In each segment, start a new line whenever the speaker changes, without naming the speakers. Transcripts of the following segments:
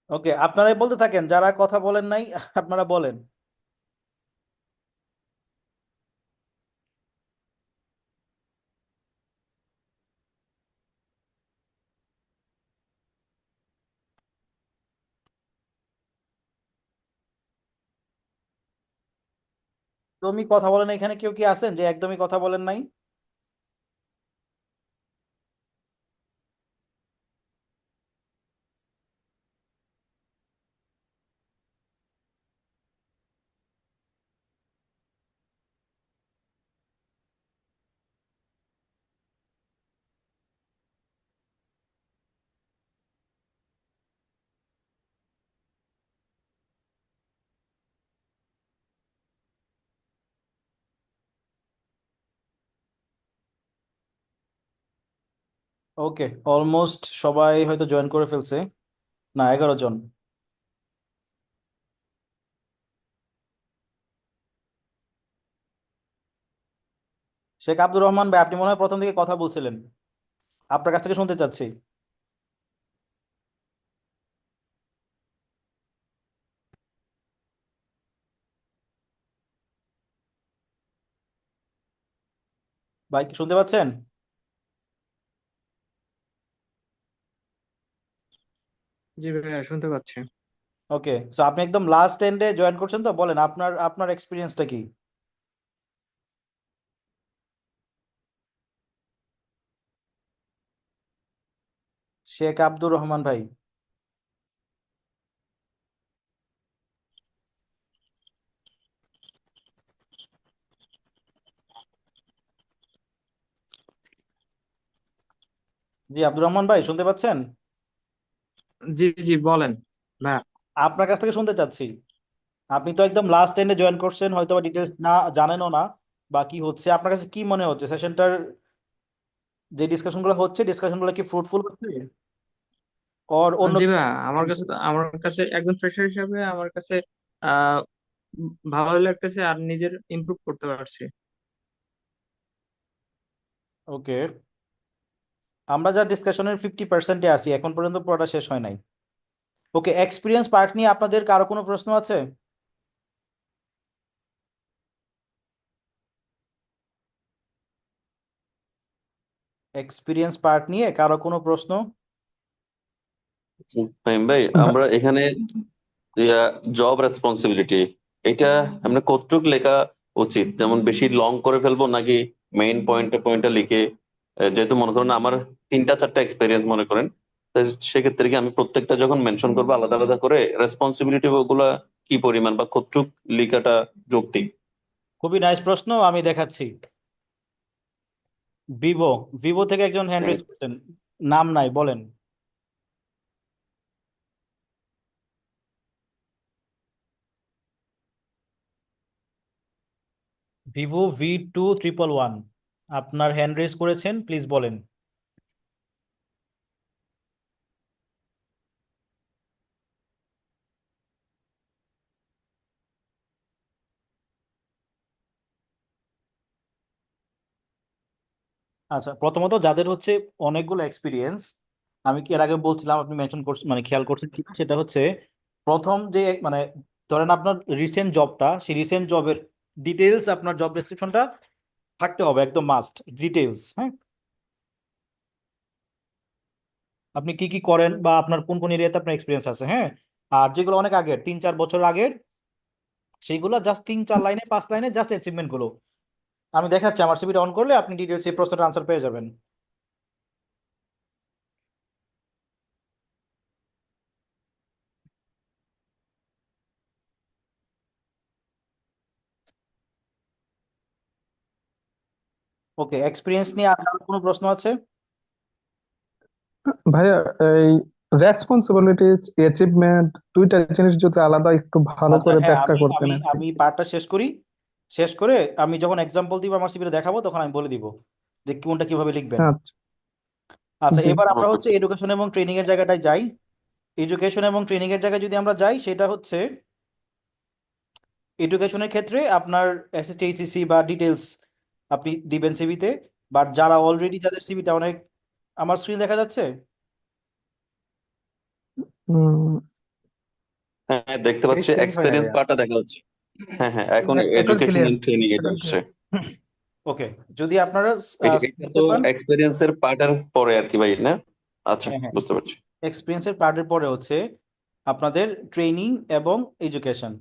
ওকে, আপনারাই বলতে থাকেন, যারা কথা বলেন নাই আপনারা বলেন। তুমি কথা বলেন, এখানে কেউ কি আছেন যে একদমই কথা বলেন নাই? ওকে, অলমোস্ট সবাই হয়তো জয়েন করে ফেলছে। না, 11 জন। শেখ আব্দুর রহমান ভাই, আপনি মনে হয় প্রথম থেকে কথা বলছিলেন, আপনার কাছ থেকে শুনতে চাচ্ছি। ভাই কি শুনতে পাচ্ছেন?
জি ভাইয়া, শুনতে পাচ্ছি।
ওকে, সো আপনি একদম লাস্ট এন্ডে জয়েন করছেন, তো বলেন আপনার আপনার এক্সপিরিয়েন্সটা কি? শেখ আব্দুর রহমান ভাই। জি, আব্দুর রহমান ভাই শুনতে পাচ্ছেন?
জি জি, বলেন ভাইয়া।
আপনার কাছ থেকে শুনতে চাচ্ছি। আপনি তো একদম লাস্ট এন্ডে জয়েন করছেন, হয়তো বা ডিটেলস না জানেনও না, বা কি হচ্ছে আপনার কাছে কি মনে হচ্ছে সেশনটার, যে ডিসকাশনগুলো হচ্ছে ডিসকাশনগুলো কি ফ্রুটফুল হচ্ছে ওর অন্য?
জি ভাইয়া, আমার কাছে একজন ফ্রেশার হিসাবে আমার কাছে আহ ভালোই লাগতেছে আর নিজের ইমপ্রুভ করতে পারছি।
ওকে, আমরা যা ডিসকাশনের 50%-এ আছি, এখন পর্যন্ত পুরোটা শেষ হয় নাই। ওকে, এক্সপিরিয়েন্স পার্ট নিয়ে আপনাদের কারো কোনো প্রশ্ন আছে? এক্সপিরিয়েন্স পার্ট নিয়ে কারো কোনো প্রশ্ন?
ফাহিম ভাই, আমরা এখানে জব রেসপন্সিবিলিটি এটা আমরা কতটুক লেখা উচিত? যেমন বেশি লং করে ফেলবো নাকি মেইন পয়েন্টে পয়েন্টে লিখে? যেহেতু মনে করেন আমার তিনটা চারটা এক্সপিরিয়েন্স মনে করেন, তো সেক্ষেত্রে কি আমি প্রত্যেকটা যখন মেনশন করবো আলাদা আলাদা করে রেসপন্সিবিলিটি গুলা কি পরিমাণ বা কতটুক লেখাটা যৌক্তিক?
খুবই নাইস প্রশ্ন, আমি দেখাচ্ছি। ভিভো, ভিভো থেকে একজন হ্যান্ড রেজ করতেন, নাম নাই, বলেন। ভিভো V2111, আপনার হ্যান্ড রেজ করেছেন, প্লিজ বলেন। আচ্ছা, প্রথমত যাদের হচ্ছে অনেকগুলো এক্সপিরিয়েন্স, আমি কি এর আগে বলছিলাম, আপনি মেনশন করছেন মানে খেয়াল করছেন কিনা, সেটা হচ্ছে প্রথম যে মানে ধরেন আপনার রিসেন্ট জবটা, সেই রিসেন্ট জবের ডিটেলস আপনার জব ডেসক্রিপশনটা থাকতে হবে, একদম মাস্ট ডিটেলস। হ্যাঁ, আপনি কি কি করেন বা আপনার কোন কোন এরিয়াতে আপনার এক্সপিরিয়েন্স আছে। হ্যাঁ, আর যেগুলো অনেক আগের 3-4 বছর আগের, সেইগুলো জাস্ট 3-4 লাইনে 5 লাইনে জাস্ট অ্যাচিভমেন্ট গুলো। আমি দেখাচ্ছি, আমার সিভিটা অন করলে আপনি ডিটেলস এই প্রশ্নের আনসার পেয়ে যাবেন। ওকে, এক্সপিরিয়েন্স নিয়ে আর কারো কোনো প্রশ্ন আছে?
ভাইয়া, এই রেসপন্সিবিলিটিজ অ্যাচিভমেন্ট দুইটা জিনিস যদি আলাদা একটু ভালো
আচ্ছা
করে
হ্যাঁ,
ব্যাখ্যা
আমি
করতেন
আমি
আর কি।
আমি পার্টটা শেষ করি। শেষ করে আমি যখন এক্সাম্পল দিব, আমার সিভিটা দেখাবো, তখন আমি বলে দিব যে কোনটা কিভাবে লিখবেন।
আচ্ছা।
আচ্ছা,
জি।
এবার আমরা হচ্ছে এডুকেশন এবং ট্রেনিং এর জায়গাটায় যাই। এডুকেশন এবং ট্রেনিং এর জায়গায় যদি আমরা যাই, সেটা হচ্ছে এডুকেশনের ক্ষেত্রে আপনার এসএসসি এইচএসসি বা ডিটেলস আপনি দিবেন সিভিতে। বাট যারা অলরেডি, যাদের সিভিটা অনেক, আমার স্ক্রিন দেখা যাচ্ছে?
হ্যাঁ, দেখতে
পেজ
পাচ্ছি,
চেঞ্জ হয় না
এক্সপেরিয়েন্স
ভাইয়া।
পার্টটা দেখা হচ্ছে। হ্যাঁ হ্যাঁ, এখন
এখন
এডুকেশন
ক্লিয়ার,
এন্ড ট্রেনিং এটা
এখন
আসছে।
ক্লিয়ার।
ওকে, যদি আপনারা
এটা
skip
এটা
দিতে
তো
পান।
এক্সপেরিয়েন্সের পার্টের পরে আর কি ভাই, না? আচ্ছা,
হ্যাঁ হ্যাঁ,
বুঝতে পারছি।
এক্সপিরিয়েন্সের পার্টের পরে হচ্ছে আপনাদের ট্রেনিং এবং এডুকেশন।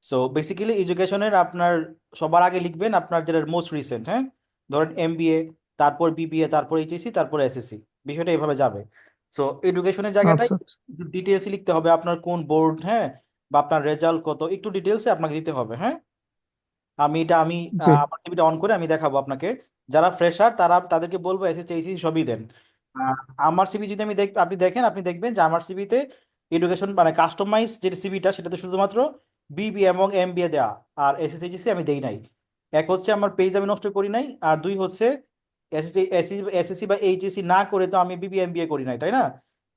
সো বেসিক্যালি এডুকেশনের আপনার সবার আগে লিখবেন আপনার যেটা মোস্ট রিসেন্ট, হ্যাঁ, ধরেন এমবিএ, তারপর বিবিএ, তারপর এইচএসসি, তারপর এসএসসি, বিষয়টা এভাবে যাবে। সো এডুকেশনের জায়গাটাই
আচ্ছা আচ্ছা।
ডিটেলসে লিখতে হবে আপনার কোন বোর্ড, হ্যাঁ, বা আপনার রেজাল্ট কত, একটু ডিটেলসে আপনাকে দিতে হবে, হ্যাঁ। আমি
জি।
আমার সিভিটা অন করে আমি দেখাবো আপনাকে। যারা ফ্রেশার তাদেরকে বলবো এসএসসি এইচএসসি সবই দেন। আহ, আমার সিভি যদি আপনি দেখেন, আপনি দেখবেন যে আমার সিভিতে এডুকেশন মানে কাস্টমাইজ যে সিভিটা সেটাতে শুধুমাত্র বিবি এবং এমবিএ দেয়া, আর এসএসসি এইচএসসি আমি দেই নাই। এক হচ্ছে আমার পেজ আমি নষ্ট করি নাই, আর দুই হচ্ছে এসএসসি এসএসসি বা এইচএসসি না করে তো আমি বিবি এমবিএ করি নাই, তাই না?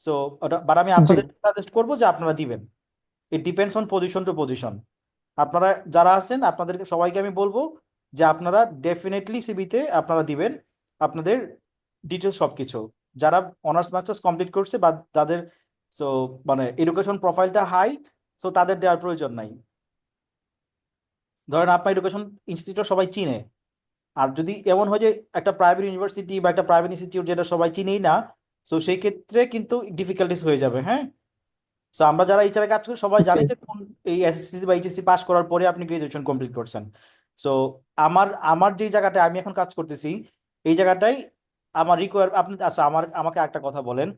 সো ওটা বাট আমি
জি।
আপনাদের সাজেস্ট করবো যে আপনারা দিবেন। It depends on position to position. আপনারা যারা আছেন আপনাদেরকে সবাইকে আমি বলবো যে আপনারা ডেফিনেটলি সিবিতে আপনারা দিবেন আপনাদের ডিটেলস সবকিছু। যারা অনার্স মাস্টার্স কমপ্লিট করছে বা যাদের সো মানে এডুকেশন প্রোফাইলটা হাই, সো তাদের দেওয়ার প্রয়োজন নাই। ধরেন আপনার এডুকেশন ইনস্টিটিউট সবাই চিনে, আর যদি এমন হয় যে একটা প্রাইভেট ইউনিভার্সিটি বা একটা প্রাইভেট ইনস্টিটিউট যেটা সবাই চিনেই না, সো সেই ক্ষেত্রে কিন্তু ডিফিকাল্টিস হয়ে যাবে, হ্যাঁ। সো আমরা যারা এইচআরে কাজ করি সবাই জানি
জি।
যে কোন এই এসএসসি বা এইচএসসি পাস করার পরে আপনি গ্রাজুয়েশন কমপ্লিট করছেন। সো আমার আমার যেই জায়গাটায় আমি এখন কাজ করতেছি, এই জায়গাটাই আমার রিকোয়ার আপনি আচ্ছা আমাকে একটা কথা বলেন,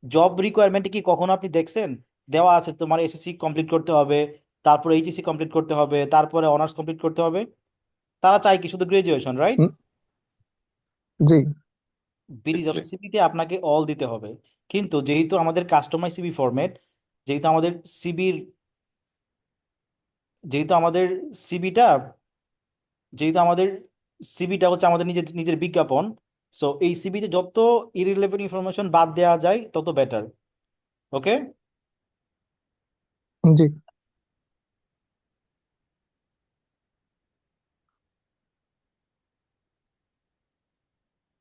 জব রিকোয়ারমেন্টে কি কখনো আপনি দেখছেন দেওয়া আছে তোমার এসএসসি কমপ্লিট করতে হবে, তারপর এইচএসসি কমপ্লিট করতে হবে, তারপরে অনার্স কমপ্লিট করতে হবে? তারা চায় কি শুধু গ্রাজুয়েশন, রাইট?
হুম, জি।
বিডি জব সিভিতে আপনাকে অল দিতে হবে। কিন্তু যেহেতু আমাদের কাস্টমাইজ সিভি ফরম্যাট, যেহেতু আমাদের সিবির যেহেতু আমাদের সিবিটা যেহেতু আমাদের সিবিটা হচ্ছে আমাদের নিজের নিজের বিজ্ঞাপন, সো এই সিবিতে যত ইরিলেভেন্ট ইনফরমেশন বাদ দেওয়া যায় তত বেটার। ওকে,
জি।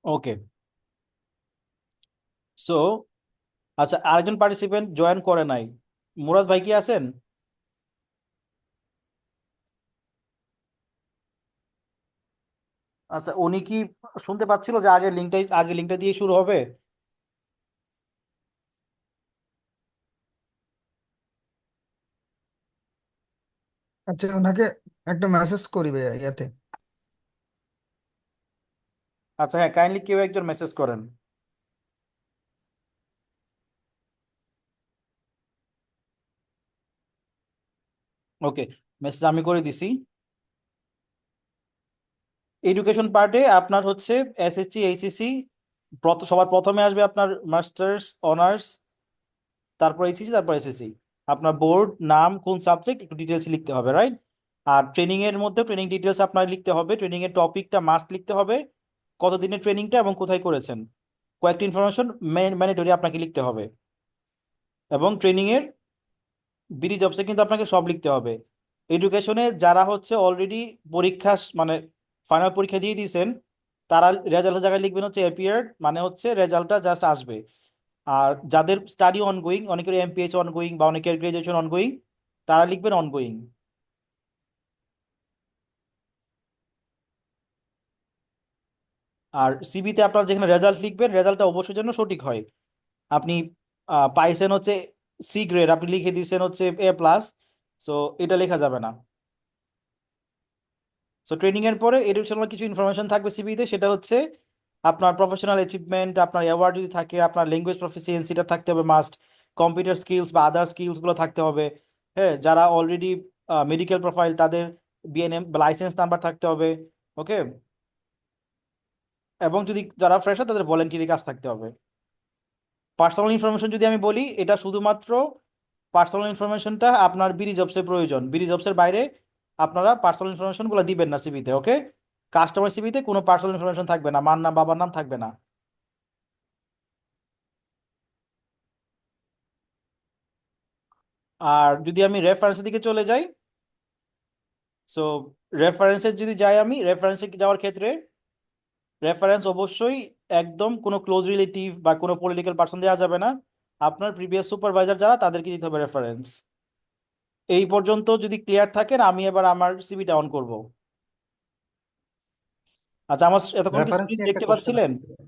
ওকে। সো আচ্ছা, আরেকজন পার্টিসিপেন্ট জয়েন করে নাই, মুরাদ ভাই কি আছেন? আচ্ছা, উনি কি শুনতে পাচ্ছিল যে আগে লিঙ্কটা দিয়ে শুরু হবে?
আচ্ছা, ওনাকে একটা মেসেজ করি ভাইয়া ইয়াতে।
আচ্ছা হ্যাঁ, কাইন্ডলি কেউ একজন মেসেজ করেন। ওকে, মেসেজ আমি করে দিছি। এডুকেশন পার্টে আপনার হচ্ছে এসএসসি এইচএসসি, সবার প্রথমে আসবে আপনার মাস্টার্স, অনার্স, তারপর এইচএসসি, তারপর এসএসসি। আপনার বোর্ড, নাম, কোন সাবজেক্ট, একটু ডিটেলস লিখতে হবে, রাইট? আর ট্রেনিং এর মধ্যে ট্রেনিং ডিটেলস আপনার লিখতে হবে, ট্রেনিং এর টপিকটা মাস্ট লিখতে হবে, কতদিনের ট্রেনিংটা এবং কোথায় করেছেন, কয়েকটি ইনফরমেশন ম্যান্ডেটরি আপনাকে লিখতে হবে। এবং ট্রেনিং এর বিডি জবসে কিন্তু আপনাকে সব লিখতে হবে। এডুকেশনে যারা হচ্ছে অলরেডি পরীক্ষা মানে ফাইনাল পরীক্ষা দিয়ে দিয়েছেন, তারা রেজাল্টের জায়গায় লিখবেন হচ্ছে অ্যাপিয়ার্ড, মানে হচ্ছে রেজাল্টটা জাস্ট আসবে। আর যাদের স্টাডি অনগোয়িং, অনেকের এমপিএইচ অনগোয়িং বা অনেকের গ্রাজুয়েশন অনগোয়িং, তারা লিখবেন অনগোয়িং। আর সিবিতে আপনার যেখানে রেজাল্ট লিখবেন, রেজাল্টটা অবশ্যই যেন সঠিক হয়। আপনি পাইছেন হচ্ছে সি গ্রেড, আপনি লিখে দিয়েছেন হচ্ছে A+, সো এটা লেখা যাবে না। সো ট্রেনিং এর পরে এডুকেশনাল কিছু ইনফরমেশন থাকবে সিভিতে, সেটা হচ্ছে আপনার প্রফেশনাল অ্যাচিভমেন্ট, আপনার অ্যাওয়ার্ড যদি থাকে, আপনার ল্যাঙ্গুয়েজ প্রফিসিয়েন্সিটা থাকতে হবে মাস্ট, কম্পিউটার স্কিলস বা আদার স্কিলস গুলো থাকতে হবে। হ্যাঁ, যারা অলরেডি মেডিকেল প্রোফাইল তাদের বিএনএম লাইসেন্স নাম্বার থাকতে হবে। ওকে, এবং যদি যারা ফ্রেশার তাদের ভলেন্টিয়ারি কাজ থাকতে হবে। পার্সোনাল ইনফরমেশন যদি আমি বলি, এটা শুধুমাত্র পার্সোনাল ইনফরমেশনটা আপনার বিডি জবসের প্রয়োজন, বিডি জবসের বাইরে আপনারা পার্সোনাল ইনফরমেশনগুলো দিবেন না সিভিতে। ওকে, কাস্টমার সিভিতে কোনো পার্সোনাল ইনফরমেশন থাকবে না, মার নাম, বাবার নাম থাকবে না। আর যদি আমি রেফারেন্সের দিকে চলে যাই, সো রেফারেন্সে যদি যাই, আমি রেফারেন্সে যাওয়ার ক্ষেত্রে রেফারেন্স অবশ্যই একদম কোনো ক্লোজ রিলেটিভ বা কোনো পলিটিক্যাল পার্সন দেওয়া যাবে না। আপনার প্রিভিয়াস সুপারভাইজার যারা তাদেরকে দিতে হবে রেফারেন্স। এই পর্যন্ত যদি ক্লিয়ার থাকেন আমি এবার আমার সিভিটা অন করব। আচ্ছা, আমার এতক্ষণ কি
রেফারেন্স
স্ক্রিন
নিয়ে একটা
দেখতে
কোশ্চেন
পাচ্ছিলেন?
আছে।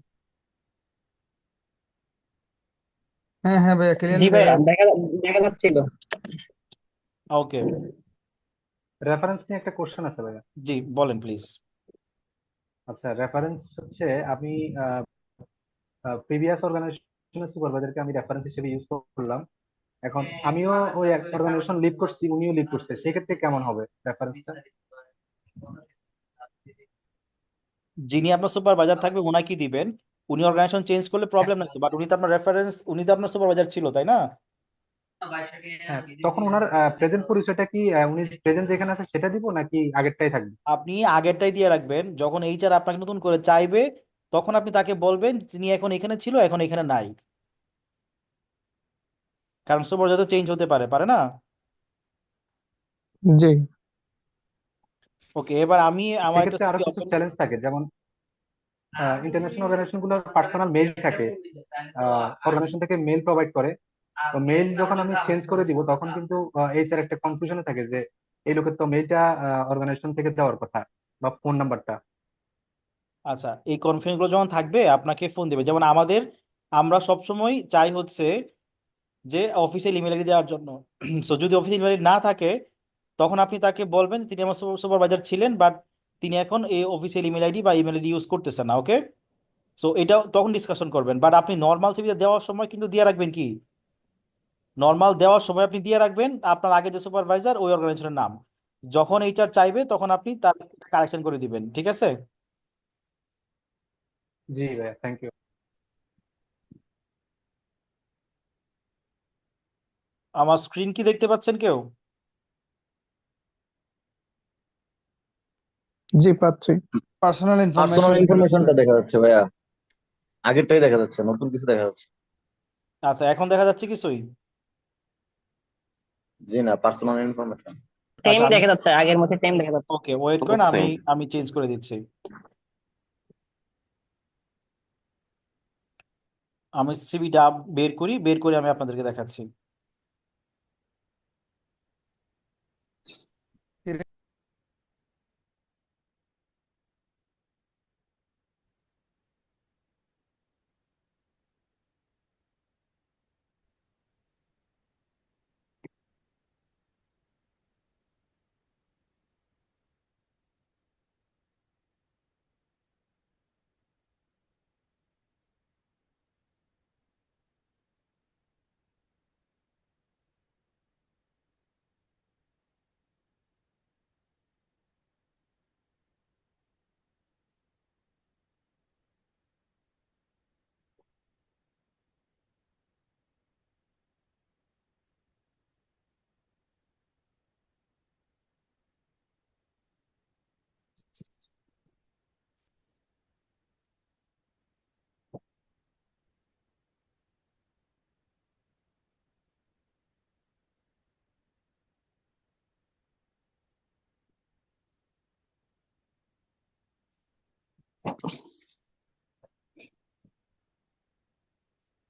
হ্যাঁ হ্যাঁ ভাইয়া,
জি
ক্লিয়ারলি দেখা
ভাইয়া,
যাচ্ছে।
দেখা যাচ্ছিল।
ওকে,
রেফারেন্স নিয়ে একটা কোশ্চেন আছে ভাইয়া।
জি বলেন প্লিজ।
আচ্ছা, রেফারেন্স হচ্ছে আমি প্রিভিয়াস অর্গানাইজেশনের সুপারভাইজারকে আমি রেফারেন্স হিসেবে ইউজ করলাম। এখন আমিও ওই অর্গানাইজেশন লিড করছি, উনিও লিড করছে, সেক্ষেত্রে কেমন হবে রেফারেন্সটা?
যিনি আপনার সুপারভাইজার থাকবে ওনাকে দিবেন। উনি অর্গানাইজেশন চেঞ্জ করলে প্রবলেম নাই, বাট উনি তো আপনার রেফারেন্স, উনি তো আপনার সুপারভাইজার ছিল, তাই না?
হ্যাঁ, তখন ওনার প্রেজেন্ট পরিচয়টা কি, উনি প্রেজেন্ট যেখানে আছে সেটা দিব নাকি আগেরটাই থাকবে?
আপনি আগেরটাই দিয়ে রাখবেন। যখন এইচআর আপনাকে নতুন করে চাইবে তখন আপনি তাকে বলবেন তিনি এখন এখানে ছিল, এখন এখানে নাই। কারণ সুপারভাইজার তো চেঞ্জ হতে পারে, পারে না?
জি।
ওকে, এবার আমি আমার একটা
সেক্ষেত্রে আরো
সিভি
কিছু
ওপেন।
চ্যালেঞ্জ থাকে, যেমন ইন্টারন্যাশনাল অর্গানাইজেশন গুলোর পার্সোনাল মেইল থাকে, অর্গানাইজেশন থেকে মেইল প্রোভাইড করে। তো মেইল যখন আমি চেঞ্জ করে দিব তখন কিন্তু এই স্যার একটা কনফিউশনে থাকে যে এই লোকের তো মেইলটা অর্গানাইজেশন থেকে দেওয়ার কথা, বা ফোন নাম্বারটা।
আচ্ছা, এই কনফিডেন্স গুলো যখন থাকবে আপনাকে ফোন দেবে। যেমন আমাদের, আমরা সবসময় চাই হচ্ছে যে অফিসিয়াল ইমেল আইডি দেওয়ার জন্য। সো যদি অফিসিয়াল ইমেল আইডি না থাকে তখন আপনি তাকে বলবেন তিনি আমার সুপারভাইজার ছিলেন, বাট তিনি এখন এই অফিসিয়াল ইমেল আইডি বা ইমেল আইডি ইউজ করতেছেন না। ওকে, সো এটা তখন ডিসকাশন করবেন। বাট আপনি নর্মাল সিভিতে দেওয়ার সময় কিন্তু দিয়ে রাখবেন কি, নর্মাল দেওয়ার সময় আপনি দিয়ে রাখবেন আপনার আগে যে সুপারভাইজার ওই অর্গানাইজেশনের নাম। যখন এইচআর চাইবে তখন আপনি তার কারেকশন করে দিবেন, ঠিক আছে?
জি ভাইয়া, থ্যাংক ইউ।
আমার স্ক্রিন কি দেখতে পাচ্ছেন কেউ?
জি, পাচ্ছি।
পার্সোনাল
পার্সোনাল
ইনফরমেশন দেখা যাচ্ছে
ইনফরমেশনটা
ভাইয়া।
দেখা যাচ্ছে ভাইয়া, আগেরটাই দেখা যাচ্ছে, নতুন কিছু দেখা যাচ্ছে।
আচ্ছা, এখন দেখা যাচ্ছে কিছুই?
জি না, পার্সোনাল ইনফরমেশন।
আচ্ছা
সেমই
আমি,
দেখা যাচ্ছে, আগের মধ্যে সেম দেখা যাচ্ছে।
ওকে ওয়েট
সব
করেন, আমি
সেম।
আমি চেঞ্জ করে দিচ্ছি। আমি সিভিটা বের করি, বের করে আমি আপনাদেরকে দেখাচ্ছি।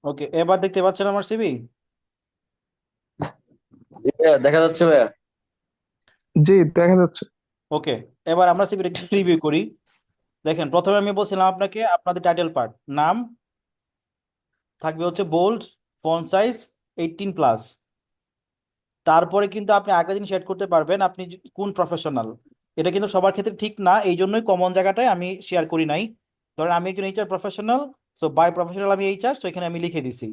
ওকে, এবার দেখতে পাচ্ছেন আমার সিভি?
জি ভাইয়া, দেখা যাচ্ছে ভাইয়া।
জি, দেখা যাচ্ছে।
ওকে, এবার আমরা সিভিটা একটু রিভিউ করি। দেখেন, প্রথমে আমি বলছিলাম আপনাকে আপনাদের টাইটেল পার্ট, নাম থাকবে হচ্ছে বোল্ড, ফন্ট সাইজ 18+। তারপরে কিন্তু আপনি আরেকটা জিনিস অ্যাড করতে পারবেন, আপনি কোন প্রফেশনাল। এটা কিন্তু সবার ক্ষেত্রে ঠিক না, এই জন্যই কমন জায়গাটায় আমি শেয়ার করি নাই। ধরেন আমি একজন HR professional, so by professional আমি এইচআর, সো এখানে আমি লিখে দিছি।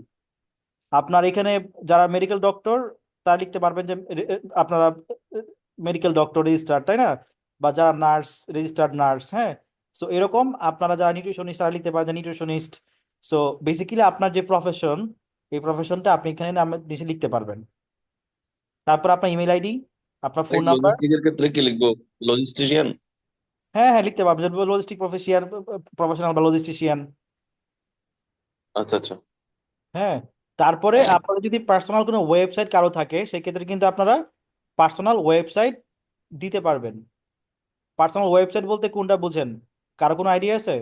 আপনার এখানে যারা মেডিকেল ডক্টর তারা লিখতে পারবেন যে আপনারা মেডিকেল ডক্টর রেজিস্টার, তাই না? বা যারা নার্স, রেজিস্টার্ড নার্স, হ্যাঁ। সো এরকম আপনারা যারা নিউট্রিশনিস্ট তারা লিখতে পারেন যে নিউট্রিশনিস্ট। সো বেসিক্যালি আপনার যে প্রফেশন, এই প্রফেশনটা আপনি এখানে নিচে লিখতে পারবেন। তারপর আপনার ইমেল আইডি, আপনার ফোন নাম্বার।
লজিস্টিকের ক্ষেত্রে কি লিখবো? লজিস্টিশিয়ান।
হ্যাঁ হ্যাঁ, লিখতে পারবেন লজিস্টিক প্রফেশিয়াল, প্রফেশনাল বা লজিস্টিশিয়ান।
আচ্ছা আচ্ছা।
হ্যাঁ, তারপরে আপনাদের যদি পার্সোনাল কোনো ওয়েবসাইট কারো থাকে সেক্ষেত্রে কিন্তু আপনারা পার্সোনাল ওয়েবসাইট দিতে পারবেন। পার্সোনাল ওয়েবসাইট বলতে কোনটা বুঝেন? কারো কোনো আইডিয়া আছে?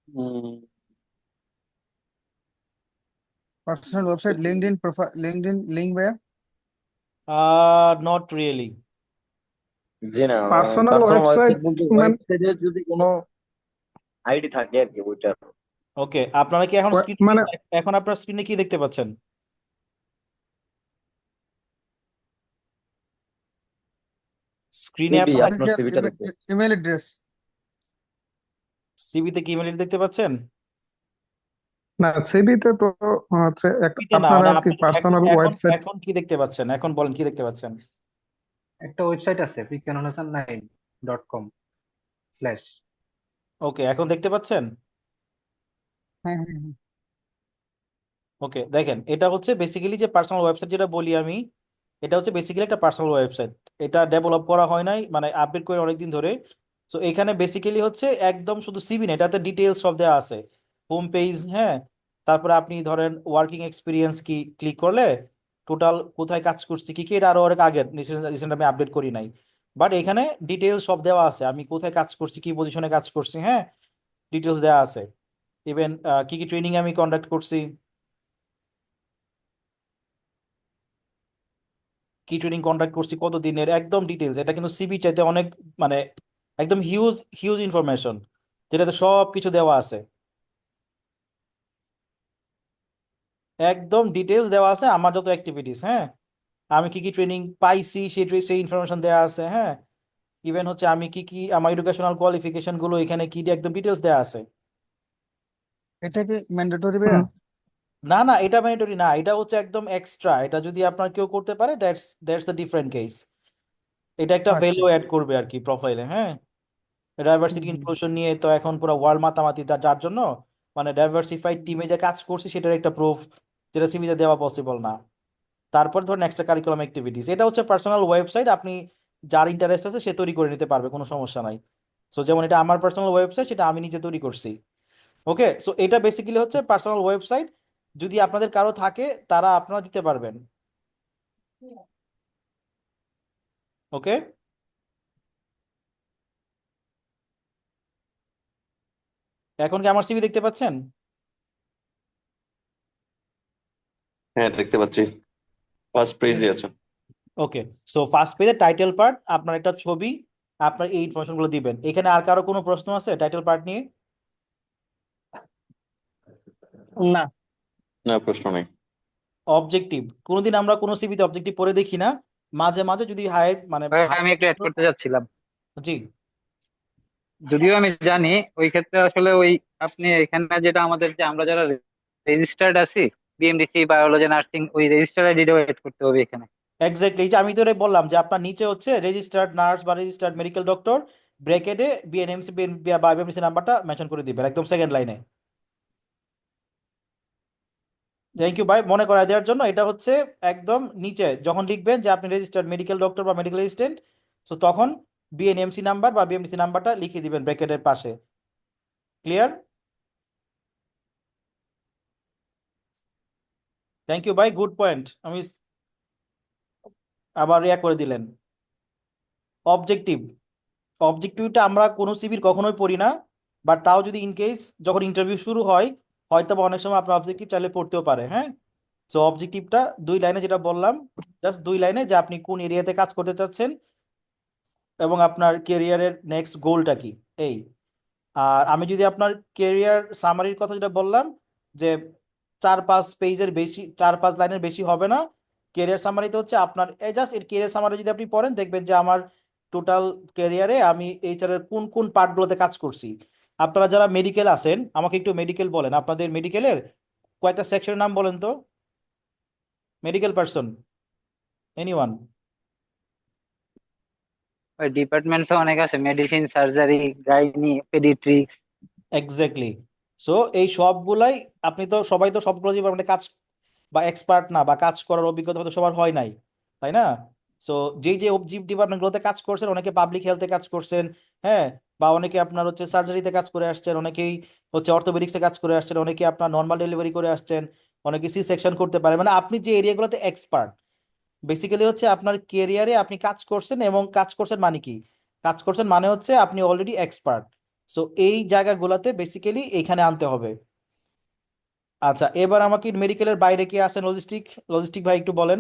Um,
personal website, LinkedIn profile, LinkedIn link ভাইয়া?
Not really.
জি না,
পার্সোনাল
পার্সোনাল
ওয়েবসাইট
ওয়েবসাইট বলতে
মানে
ওয়েবসাইটে যদি কোনো আইডি থাকে আর কি ওইটার।
ওকে, আপনারা কি এখন
মানে
এখন আপনার স্ক্রিনে কি দেখতে পাচ্ছেন? স্ক্রিনে
সিবি,
আপনারা
আপনার সিভিটা দেখতে।
Email address.
সিভিতে কি ইমেল দেখতে পাচ্ছেন?
না, সিবিতে তো হচ্ছে
সিভিতে না,
আপনার
মানে
আর কি
আপনি এখন
পার্সোনাল
এখন
ওয়েবসাইট।
এখন কি দেখতে পাচ্ছেন? এখন বলেন কি দেখতে পাচ্ছেন?
একটা ওয়েবসাইট আছে pkhasan9.com/।
ওকে, এখন দেখতে পাচ্ছেন?
হ্যাঁ হ্যাঁ হ্যাঁ।
ওকে, দেখেন এটা হচ্ছে বেসিক্যালি যে পার্সোনাল ওয়েবসাইট যেটা বলি আমি, এটা হচ্ছে বেসিক্যালি একটা পার্সোনাল ওয়েবসাইট। এটা ডেভেলপ করা হয় নাই, মানে আপডেট করে অনেকদিন ধরে। সো এখানে বেসিক্যালি হচ্ছে একদম শুধু সিভি না, এটাতে ডিটেলস সব দেওয়া আছে। হোম পেজ, হ্যাঁ, তারপরে আপনি ধরেন ওয়ার্কিং এক্সপিরিয়েন্স কি ক্লিক করলে টোটাল কোথায় কাজ করছি কি কি, এটা আরো অনেক আগের, রিসেন্ট আমি আপডেট করি নাই। বাট এখানে ডিটেলস সব দেওয়া আছে, আমি কোথায় কাজ করছি, কি পজিশনে কাজ করছি, হ্যাঁ, ডিটেলস দেওয়া আছে। ইভেন কি কি ট্রেনিং আমি কন্ডাক্ট করছি, কি ট্রেনিং কন্ডাক্ট করছি, কত দিনের, একদম ডিটেলস। এটা কিন্তু সিভি চাইতে অনেক, মানে একদম হিউজ হিউজ ইনফরমেশন, যেটাতে সব কিছু দেওয়া আছে, একদম ডিটেলস দেওয়া আছে। আমার যত অ্যাক্টিভিটিস, হ্যাঁ, আমি কি কি ট্রেনিং পাইছি সেই ইনফরমেশন দেওয়া আছে, হ্যাঁ। ইভেন হচ্ছে আমি কি কি আমার এডুকেশনাল কোয়ালিফিকেশন গুলো এখানে কি একদম ডিটেলস দেওয়া আছে।
এটা কি ম্যান্ডেটরি ভাইয়া?
না না, এটা ম্যান্ডেটরি না, এটা হচ্ছে একদম এক্সট্রা। এটা যদি আপনার কেউ করতে পারে, দ্যাটস দ্য ডিফারেন্ট কেস। এটা একটা
আচ্ছা
ভ্যালু
আচ্ছা
অ্যাড করবে আর কি প্রোফাইলে, হ্যাঁ। ডাইভার্সিটি
হুম।
ইনক্লুশন নিয়ে তো এখন পুরো ওয়ার্ল্ড মাতামাতি, যার জন্য মানে ডাইভার্সিফাইড টিমে যে কাজ করছি সেটার একটা প্রুফ, যেটা সিভিতে দেওয়া পসিবল না। তারপর ধরুন এক্সট্রা কারিকুলাম অ্যাক্টিভিটিস, এটা হচ্ছে পার্সোনাল ওয়েবসাইট, আপনি যার ইন্টারেস্ট আছে সে তৈরি করে নিতে পারবে, কোনো সমস্যা নাই। সো যেমন এটা আমার পার্সোনাল ওয়েবসাইট, সেটা আমি নিজে তৈরি করছি। ওকে, সো এটা বেসিক্যালি হচ্ছে পার্সোনাল ওয়েবসাইট। যদি আপনাদের কারো থাকে, তারা আপনারা দিতে পারবেন। ওকে, এখন কি আমার সিভি দেখতে পাচ্ছেন?
হ্যাঁ, দেখতে পাচ্ছি, ফার্স্ট পেজে আছে।
ওকে, সো ফার্স্ট পেজে টাইটেল পার্ট, আপনার একটা ছবি, আপনার এই ইনফরমেশনগুলো দিবেন। এখানে আর কারো কোনো প্রশ্ন আছে টাইটেল পার্ট নিয়ে?
না।
না, প্রশ্ন নেই।
অবজেক্টিভ, কোনোদিন আমরা কোনো সিভিতে অবজেক্টিভ পড়ে দেখি না। মাঝে মাঝে যদি মানে
ভাই, আমি একটু অ্যাড করতে চাচ্ছিলাম।
জি,
যদিও আমি জানি ওই ক্ষেত্রে আসলে ওই আপনি এখানে যেটা আমাদের যে আমরা যারা রেজিস্টার্ড আছি, বিএমডিসি, বায়োলজি, নার্সিং, ওই রেজিস্টার্ড আইডিটাও অ্যাড করতে হবে এখানে।
এক্স্যাক্টলি, এই যে আমি তো এটাই বললাম যে আপনার নিচে হচ্ছে রেজিস্টার্ড নার্স বা রেজিস্টার্ড মেডিকেল ডক্টর, ব্র্যাকেটে বিএনএমসি বা বিএমসি নাম্বারটা মেনশন করে দিবেন একদম সেকেন্ড লাইনে। থ্যাংক ইউ ভাই মনে করায় দেওয়ার জন্য। এটা হচ্ছে একদম নিচে যখন লিখবেন যে আপনি রেজিস্টার্ড মেডিকেল ডক্টর বা মেডিকেল অ্যাসিস্ট্যান্ট, তো তখন বিএনএমসি নাম্বার বা বিএমসি নাম্বারটা লিখে দিবেন ব্র্যাকেটের পাশে। ক্লিয়ার? থ্যাংক ইউ ভাই, গুড পয়েন্ট। আমি আবার ইয়া করে দিলেন। অবজেক্টিভ, অবজেক্টিভটা আমরা কোনো সিভির কখনোই পড়ি না, বাট তাও যদি ইন কেস যখন ইন্টারভিউ শুরু হয়, হয়তো বা অনেক সময় আপনার অবজেক্টিভ চাইলে পড়তেও পারে, হ্যাঁ। সো অবজেক্টিভটা 2 লাইনে, যেটা বললাম, জাস্ট 2 লাইনে, যে আপনি কোন এরিয়াতে কাজ করতে চাচ্ছেন এবং আপনার কেরিয়ারের নেক্সট গোলটা কি, এই। আর আমি যদি আপনার কেরিয়ার সামারির কথা যেটা বললাম, যে 4-5 পেজের বেশি, 4-5 লাইনের বেশি হবে না। কেরিয়ার সামারিতে হচ্ছে আপনার জাস্ট এর কেরিয়ার সামারি যদি আপনি পড়েন, দেখবেন যে আমার টোটাল ক্যারিয়ারে আমি এইচআর এর কোন কোন পার্টগুলোতে কাজ করছি। আপনারা যারা মেডিকেল আছেন, আমাকে একটু মেডিকেল বলেন, আপনাদের মেডিকেলের কয়েকটা সেকশনের নাম বলেন তো, মেডিকেল পার্সন, এনিওয়ান?
ওই ডিপার্টমেন্টস অনেক আছে, medicine, surgery, gynae, paediatrics.
Exactly. So এই সবগুলাই, আপনি তো সবাই তো সবগুলো ডিপার্টমেন্টে কাজ বা এক্সপার্ট না, বা কাজ করার অভিজ্ঞতা হয়তো সবার হয় নাই, তাই না? সো যেই যে ডিপার্টমেন্টগুলোতে কাজ করছেন, অনেকে পাবলিক হেলথে কাজ করছেন, হ্যাঁ, বা অনেকে আপনার হচ্ছে সার্জারিতে কাজ করে আসছেন, অনেকেই হচ্ছে অর্থোপেডিক্সে কাজ করে আসছেন, অনেকে আপনার নর্মাল ডেলিভারি করে আসছেন, অনেকে সি সেকশন করতে পারে। মানে আপনি যে এরিয়াগুলোতে এক্সপার্ট, বেসিক্যালি হচ্ছে আপনার কেরিয়ারে আপনি কাজ করছেন, এবং কাজ করছেন মানে কি, কাজ করছেন মানে হচ্ছে আপনি অলরেডি এক্সপার্ট। সো এই জায়গাগুলোতে বেসিক্যালি এখানে আনতে হবে। আচ্ছা, এবার আমাকে মেডিকেলের বাইরে কে আছেন? লজিস্টিক ভাই একটু বলেন।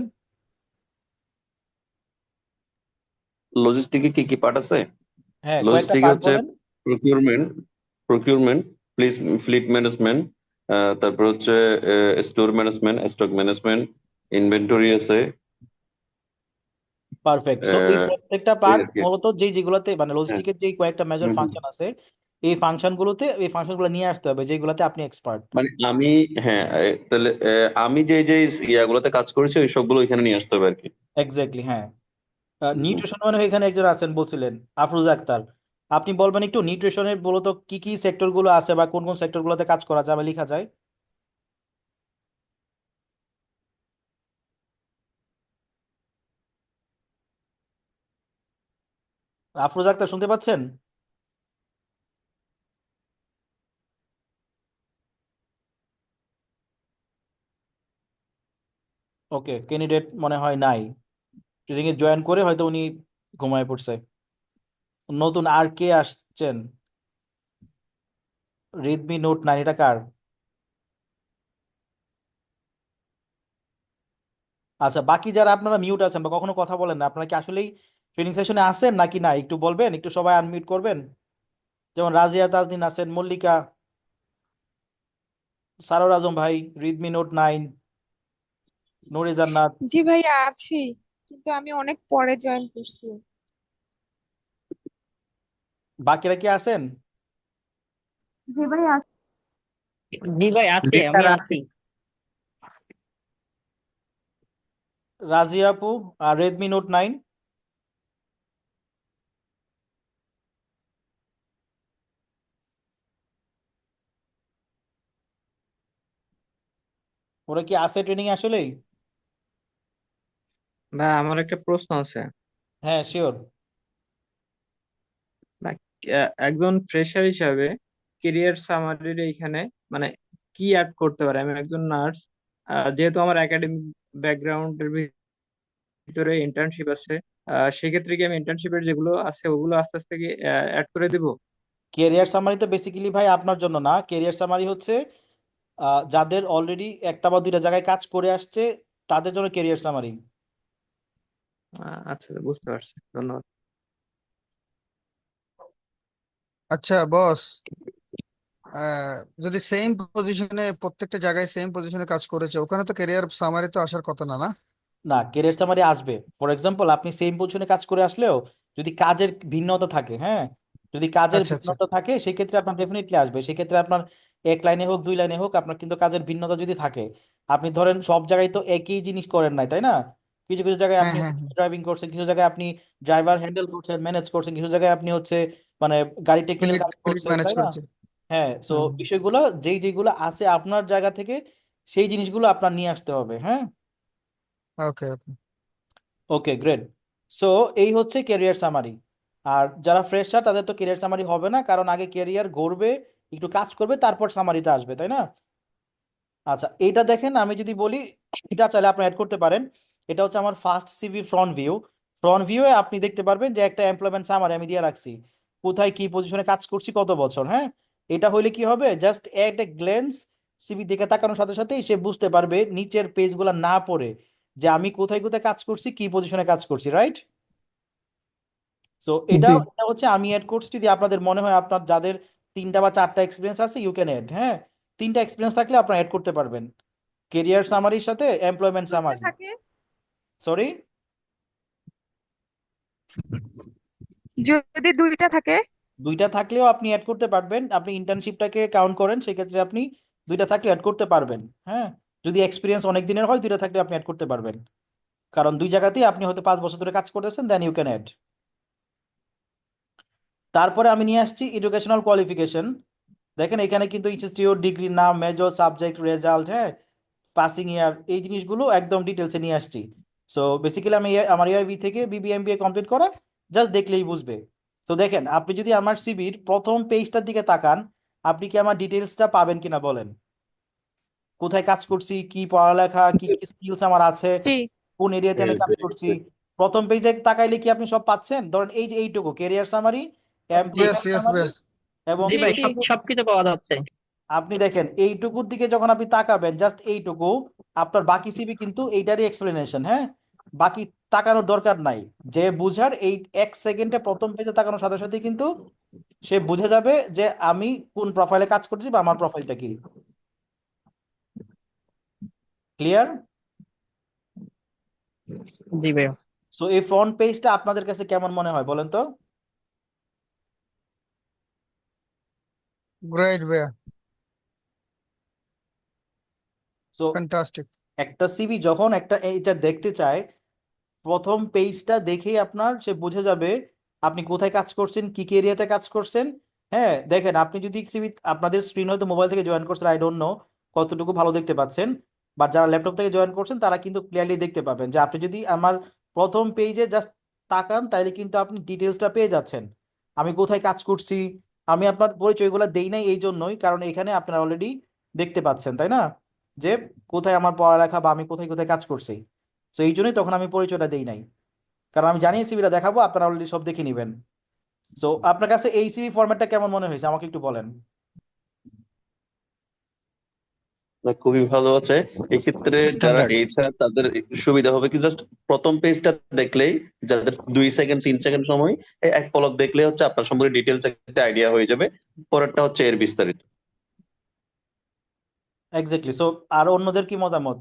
লজিস্টিকে কি কি পার্ট আছে?
হ্যাঁ, কয়েকটা
লজিস্টিকে
পার্ট
হচ্ছে
বলেন।
প্রকিউরমেন্ট প্রকিউরমেন্ট ফ্লিট ম্যানেজমেন্ট, তারপর হচ্ছে স্টক ম্যানেজমেন্ট, ইনভেন্টরি আছে।
পারফেক্ট। সো এই
আহ,
প্রত্যেকটা
এই
পার্ট
আর কি।
মূলত যেগুলোতে মানে
হ্যাঁ।
লজিস্টিকের যেই কয়েকটা মেজর
হুম, হুম।
ফাংশন আছে, এই ফাংশনগুলো নিয়ে আসতে হবে যেগুলোতে আপনি এক্সপার্ট।
মানে আমি, হ্যাঁ, তাহলে আমি যে যে ইয়াগুলোতে কাজ করেছি ওই সবগুলো এখানে নিয়ে আসতে হবে আর কি।
এক্স্যাক্টলি, হ্যাঁ।
হুম।
নিউট্রিশন মানে এখানে একজন আছেন বলছিলেন, আফরোজা আক্তার। আপনি বলবেন একটু নিউট্রিশনের মূলত কি কি সেক্টর গুলো আছে বা কোন কোন সেক্টর গুলোতে কাজ করা যায় বা লেখা যায়? আফরোজা আক্তার শুনতে পাচ্ছেন? ওকে, ক্যান্ডিডেট মনে হয় নাই। ট্রেনিং এ জয়েন করে হয়তো উনি ঘুমায় পড়ছে। নতুন আর কে আসছেন? রেডমি নোট 9 এটা কার? আচ্ছা, বাকি যারা আপনারা মিউট আছেন বা কখনো কথা বলেন না, আপনারা কি আসলেই ট্রেনিং সেশনে আছেন নাকি না একটু বলবেন, একটু সবাই আনমিউট করবেন। যেমন রাজিয়া তাজদিন আছেন, মল্লিকা, সারোর আজম ভাই, রেডমি নোট 9, নুরে জান্নাত।
জি ভাইয়া আছি, কিন্তু আমি অনেক পরে জয়েন করছি।
বাকিরা কি আছেন?
জি ভাইয়া।
জি ভাই আছি, আমি আছি।
রাজিয়া আপু আর রেডমি নোট 9, ওরা কি আছে ট্রেনিং আসলেই?
ভাই আমার একটা প্রশ্ন আছে।
হ্যাঁ, শিওর।
ভাই, একজন ফ্রেশার হিসাবে কেরিয়ার সামারির এইখানে মানে কি অ্যাড করতে পারে? আমি একজন নার্স, যেহেতু আমার একাডেমিক ব্যাকগ্রাউন্ডের ভিতরে ইন্টার্নশিপ আছে, সেক্ষেত্রে কি আমি ইন্টার্নশিপের যেগুলো আছে ওগুলো আস্তে আস্তে কি অ্যাড করে দিব?
কেরিয়ার সামারি তো বেসিক্যালি ভাই আপনার জন্য না। কেরিয়ার সামারি হচ্ছে যাদের অলরেডি একটা বা দুইটা জায়গায় কাজ করে আসছে তাদের জন্য কেরিয়ার সামারি।
আচ্ছা, বুঝতে পারছি, ধন্যবাদ।
আচ্ছা বস, আহ, যদি সেম পজিশনে প্রত্যেকটা জায়গায় সেম পজিশনে কাজ করেছে, ওখানে তো ক্যারিয়ার সামারি তো আসার কথা না, না?
না, কেরিয়ার সামারি আসবে। ফর এক্সাম্পল, আপনি সেম পজিশনে কাজ করে আসলেও যদি কাজের ভিন্নতা থাকে, হ্যাঁ, যদি কাজের
আচ্ছা আচ্ছা
ভিন্নতা থাকে সেক্ষেত্রে আপনার ডেফিনেটলি আসবে। সেক্ষেত্রে আপনার এক লাইনে হোক দুই লাইনে হোক, আপনার কিন্তু কাজের ভিন্নতা যদি থাকে, আপনি ধরেন সব জায়গায় তো একই জিনিস করেন নাই, তাই না? কিছু কিছু জায়গায়
হ্যাঁ
আপনি
হ্যাঁ হ্যাঁ।
ড্রাইভিং করছেন, কিছু জায়গায় আপনি ড্রাইভার হ্যান্ডেল করছেন, ম্যানেজ করছেন, কিছু জায়গায় আপনি হচ্ছে মানে গাড়ি টেকনিক্যাল
ফ্লিট
কাজ
ফ্লিট
করছেন,
ম্যানেজ
তাই না?
করেছে।
হ্যাঁ, সো
হুম।
বিষয়গুলো যেগুলো আছে আপনার জায়গা থেকে সেই জিনিসগুলো আপনার নিয়ে আসতে হবে, হ্যাঁ।
ওকে ওকে।
ওকে, গ্রেট। সো এই হচ্ছে ক্যারিয়ার সামারি। আর যারা ফ্রেশার তাদের তো ক্যারিয়ার সামারি হবে না, কারণ আগে ক্যারিয়ার গড়বে, একটু কাজ করবে, তারপর সামারিটা আসবে, তাই না? আচ্ছা, এইটা দেখেন, আমি যদি বলি, এটা চাইলে আপনি অ্যাড করতে পারেন। এটা হচ্ছে আমার first CV front view. Front ভিউয়ে আপনি দেখতে পারবেন যে একটা এমপ্লয়মেন্ট সামারি আমি দিয়ে রাখছি, কোথায় কি পজিশনে কাজ করছি, কত বছর, হ্যাঁ। এটা হইলে কি হবে, জাস্ট এট এ গ্লেন্স সিভি দিকে তাকানোর সাথে সাথেই সে বুঝতে পারবে নিচের পেজগুলো না পড়ে যে আমি কোথায় কোথায় কাজ করছি, কি পজিশনে কাজ করছি, রাইট? সো এটা
জি।
এটা হচ্ছে আমি অ্যাড করছি। যদি আপনাদের মনে হয় আপনার যাদের 3টা বা 4টা এক্সপিরিয়েন্স আছে, ইউ ক্যান অ্যাড, হ্যাঁ। 3টা এক্সপিরিয়েন্স থাকলে আপনারা অ্যাড করতে পারবেন কেরিয়ার সামারির সাথে এমপ্লয়মেন্ট
দুইটা
সামারি।
থাকে,
সরি,
যদি দুইটা থাকে।
দুইটা থাকলেও আপনি অ্যাড করতে পারবেন। আপনি ইন্টার্নশিপটাকে কাউন্ট করেন, সেক্ষেত্রে আপনি দুইটা থাকলে অ্যাড করতে পারবেন, হ্যাঁ। যদি এক্সপিরিয়েন্স অনেক দিনের হয়, দুইটা থাকলে আপনি অ্যাড করতে পারবেন, কারণ দুই জায়গাতেই আপনি হয়তো 5 বছর ধরে কাজ করতেছেন, দেন ইউ ক্যান অ্যাড। তারপরে আমি নিয়ে আসছি এডুকেশনাল কোয়ালিফিকেশন। দেখেন এখানে কিন্তু ইনস্টিটিউট, ডিগ্রির নাম, মেজর, সাবজেক্ট, রেজাল্ট, হ্যাঁ, পাসিং ইয়ার, এই জিনিসগুলো একদম ডিটেলসে নিয়ে আসছি। সো বেসিক্যালি আমি আমার ইআইবি থেকে বিবিএমবিএ কমপ্লিট করা, জাস্ট দেখলেই বুঝবে। তো দেখেন, আপনি যদি আমার সিভির প্রথম পেজটার দিকে তাকান, আপনি কি আমার ডিটেলসটা পাবেন কিনা বলেন? কোথায় কাজ করছি, কি পড়ালেখা, কি কি স্কিলস আমার আছে,
জি
কোন এরিয়াতে আমি কাজ করছি, প্রথম পেজে তাকাইলে কি আপনি সব পাচ্ছেন? ধরেন এই যে এইটুকু career summary,
yes
employment
yes
summary
ভাই।
এবং
জি
জি
ভাই,
জি।
সবকিছু পাওয়া যাচ্ছে।
আপনি দেখেন এইটুকুর দিকে যখন আপনি তাকাবেন, জাস্ট এইটুকু, আপনার বাকি সিভি কিন্তু এইটারই এক্সপ্লেনেশন, হ্যাঁ, বাকি তাকানোর দরকার নাই। যে বুঝার এই 1 সেকেন্ডে প্রথম পেজে তাকানোর সাথে সাথে কিন্তু সে বুঝে যাবে যে আমি কোন প্রোফাইলে কাজ করছি বা আমার প্রোফাইলটা কি। ক্লিয়ার?
জি ভাইয়া।
সো এই ফ্রন্ট পেজটা আপনাদের কাছে কেমন মনে হয় বলেন তো?
গ্রেট ভাইয়া,
সো
ফ্যান্টাস্টিক।
একটা সিভি যখন একটা এইটা দেখতে চায়, প্রথম পেজটা দেখেই আপনার সে বুঝে যাবে আপনি কোথায় কাজ করছেন, কি কি এরিয়াতে কাজ করছেন। হ্যাঁ, দেখেন আপনি যদি সিভি, আপনাদের স্ক্রিন হয়তো মোবাইল থেকে জয়েন করছেন, আই ডোন্ট নো কতটুকু ভালো দেখতে পাচ্ছেন, বাট যারা ল্যাপটপ থেকে জয়েন করছেন তারা কিন্তু ক্লিয়ারলি দেখতে পাবেন যে আপনি যদি আমার প্রথম পেজে জাস্ট তাকান তাহলে কিন্তু আপনি ডিটেলসটা পেয়ে যাচ্ছেন। আমি কোথায় কাজ করছি, আমি আপনার পরিচয়গুলো দেই নাই এই জন্যই কারণ এখানে আপনারা অলরেডি দেখতে পাচ্ছেন, তাই না, যে কোথায় আমার পড়ালেখা বা আমি কোথায় কোথায় কাজ করছি। তো এই জন্যই তখন আমি পরিচয়টা দেই নাই, কারণ আমি জানি সিভিটা দেখাবো, আপনারা অলরেডি সব দেখে নেবেন। সো আপনার কাছে এই সিভি ফরম্যাটটা কেমন মনে হয়েছে আমাকে একটু বলেন।
না, খুবই ভালো আছে। এক্ষেত্রে যারা
স্ট্যান্ডার্ড।
এইচআর তাদের একটু সুবিধা হবে কি, জাস্ট প্রথম পেজটা দেখলেই, যাদের 2 সেকেন্ড 3 সেকেন্ড সময়, এক পলক দেখলে হচ্ছে আপনার সম্পর্কে ডিটেলস একটা আইডিয়া হয়ে যাবে। পরেরটা হচ্ছে এর বিস্তারিত।
এক্স্যাক্টলি। সো আর অন্যদের কি মতামত?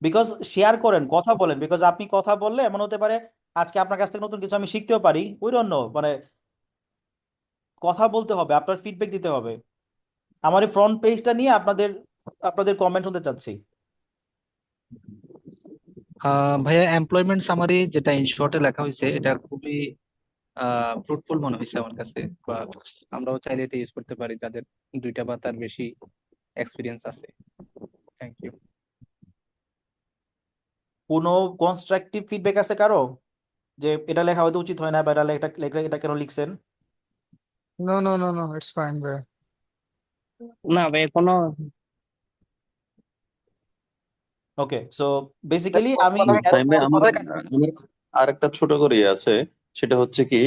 বিকজ শেয়ার করেন, কথা বলেন, বিকজ আপনি কথা বললে এমন হতে পারে আজকে আপনার কাছ থেকে নতুন কিছু আমি শিখতেও পারি, ওই জন্য মানে কথা বলতে হবে, আপনার ফিডব্যাক দিতে হবে। আমার এই ফ্রন্ট পেজটা নিয়ে আপনাদের আপনাদের কমেন্ট শুনতে চাচ্ছি।
ভাইয়া এমপ্লয়মেন্ট সামারি যেটা ইন শর্টে লেখা হয়েছে এটা খুবই ফ্রুটফুল মনে হয়েছে আমার কাছে। বা আমরাও চাইলে এটা ইউজ করতে পারি যাদের 2টা বা তার বেশি এক্সপিরিয়েন্স আছে। Thank you.
কোনো কনস্ট্রাকটিভ ফিডব্যাক আছে কারো, যে এটা লেখা হয়তো উচিত হয় না বা এটা এটা কেন লিখছেন?
No no no no, it's fine ভাইয়া।
না ভাইয়া, কোনো
ওকে, সো বেসিক্যালি আমি
ফাহিম ভাই, আমার আমার আর একটা ছোট করে ইয়ে আছে। সেটা হচ্ছে কি,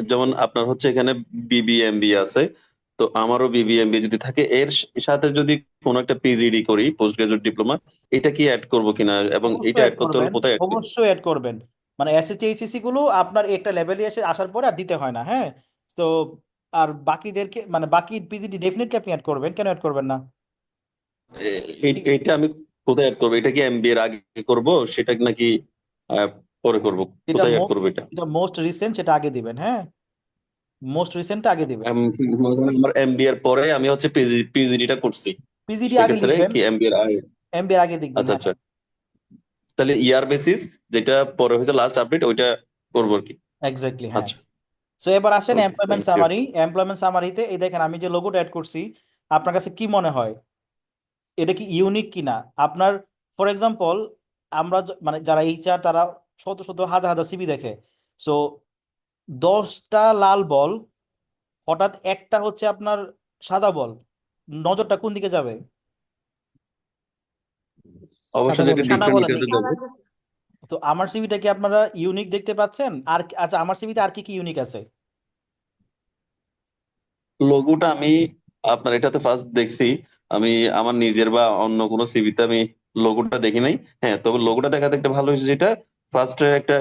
যেমন আপনার হচ্ছে এখানে বিবিএমবি আছে, তো আমারও বিবিএমবি যদি থাকে, এর সাথে যদি কোনো একটা পিজিডি করি, পোস্ট গ্রাজুয়েট ডিপ্লোমা, এটা কি অ্যাড করবো কিনা, এবং এটা
অবশ্যই অ্যাড
অ্যাড করতে হলে
করবেন,
কোথায় অ্যাড করবো?
অবশ্যই অ্যাড করবেন। মানে এসএসসি এইচএসসি গুলো আপনার একটা লেভেলে এসে আসার পরে আর দিতে হয় না, হ্যাঁ। তো আর বাকিদেরকে মানে বাকি পিজিডি ডেফিনেটলি আপনি অ্যাড করবেন, কেন অ্যাড করবেন না?
এইটা আমি কোথায় অ্যাড করবো? এটা কি এমবিএ এর আগে করব, সেটা নাকি আহ, পরে করব?
এটা
কোথায় অ্যাড করবো এটা?
এটা মোস্ট রিসেন্ট, সেটা আগে দিবেন, হ্যাঁ, মোস্ট রিসেন্টটা আগে দিবেন।
আমার এমবিএ এর পরে আমি হচ্ছে পিজিডিটা করছি,
পিজিডি আগে
সেক্ষেত্রে
লিখবেন,
কি এমবিএ এর আগে?
এমবিএর আগে লিখবেন,
আচ্ছা
হ্যাঁ।
আচ্ছা, তাহলে ইয়ার বেসিস যেটা পরে হয়তো লাস্ট আপডেট ওইটা করবো আর কি।
এক্স্যাক্টলি, হ্যাঁ।
আচ্ছা,
সো এবার আসেন
okay,
employment
thank you.
Summary. Employment সামারিতে এই দেখেন আমি যে লোগোটা অ্যাড করছি, আপনার কাছে কি মনে হয় এটা কি ইউনিক কিনা? আপনার ফর এক্সাম্পল আমরা মানে যারা এইচআর তারা শত শত হাজার হাজার সিভি দেখে। সো 10টা লাল বল, হঠাৎ একটা হচ্ছে আপনার সাদা বল, নজরটা কোন দিকে যাবে?
অবশ্যই
সাদা
যেটা
বলের
সাদা
ডিফারেন্ট
বলের
ইয়েতে
দিকে।
যাবে।
তো আমার সিভিটা কি আপনারা ইউনিক দেখতে পাচ্ছেন? আর আচ্ছা, আমার সিভিতে আর কি কি ইউনিক আছে?
লোগোটা আমি আপনার এটাতে ফার্স্ট দেখছি। আমি আমার নিজের বা অন্য কোনো সিভিতে আমি লোগোটা দেখি নাই। হ্যাঁ, তবে লোগোটা দেখাতে একটা ভালো হয়েছে, যেটা ফার্স্ট একটা